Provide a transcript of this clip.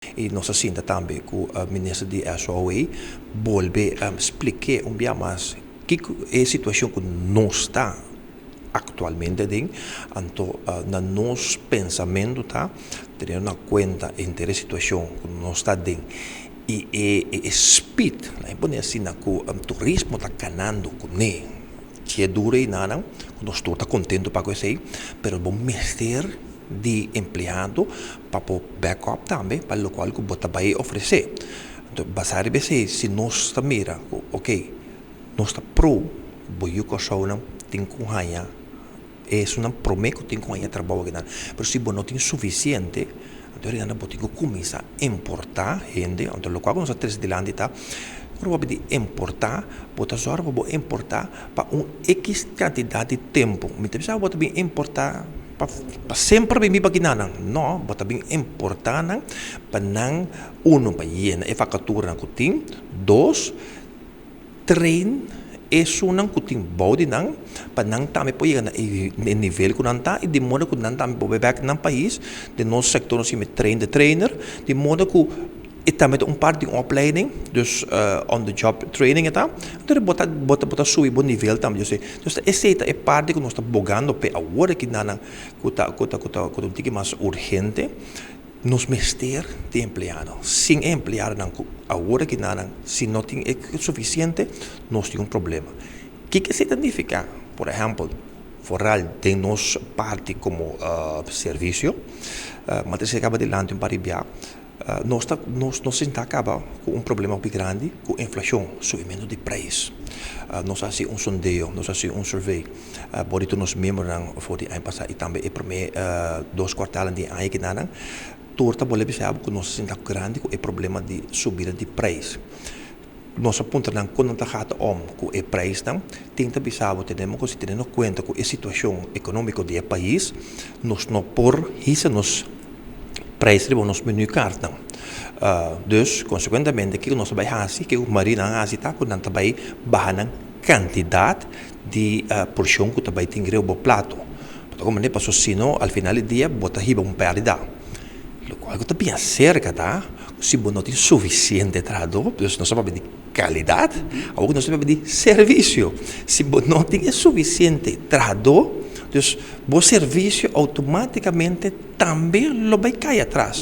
E nós sinta também que o ministro de SOE volve explicar um dia mais que é a situação que nós está atualmente então na nosso pensamento tá tendo na conta entre a situação que nós está dentro e speed né bom assim na que o turismo está ganhando com né que é duro e nada nós estamos contentes para isso aí mas bom mestre de empregado para o backup também para o qual que você vai oferecer então basar se nós está mira ok nós está pro boiu que só não tem com raia é uma promessa que tem com raia trabalho que não mas se você não tem suficiente então ainda você tem que começar a importar gente então o qual nós três de lá tá provavelmente importar, botar só para importar para X quantidade de tempo. Me tem que botar importar para sempre bem baginan não, botar bem importar para não para ien e facatura que tem, dois train é uma que tem body não para não também pode na nível que não está e de modo que não também pode back no país de nosso setor nós temos trainer de modo que e também parte de opleiding, dus on the job training então bota subir bom nível também, dus essa é parte que nós estamos bogando para agora que não que mais urgente, nos mestre de empregado, sem empregado agora que não, se não tem suficiente, nós temos problema. O que significa, por exemplo, foral de nossa parte como serviço, mas se acaba de lá um paribia nós acaba com problema muito grande com a inflação, subimento de preços. Nós fazemos sondeo, nós fazemos survey. Por isso nós membros for de ano passado e também é primeiro 2 quartais de ano que não torta boleh bisa que nós sentimos grande com o problema de subida de preço. Nós apontamos quando está com o preço tenta bisa temos que ter em conta com a situação econômica do país, nós não por isso nós preços vão nos comunicar não dus consequentemente que nós vai fazer que o marido assim tá quando não vai baixar quantidade de porção que vai ter o prato então como nem passou sino ao final do dia bota riba perda o qual que também cerca tá se não tem suficiente trado dus nós vamos de qualidade ou nós vamos de serviço se não tem suficiente trado dus bom serviço automaticamente também lo vai cair atrás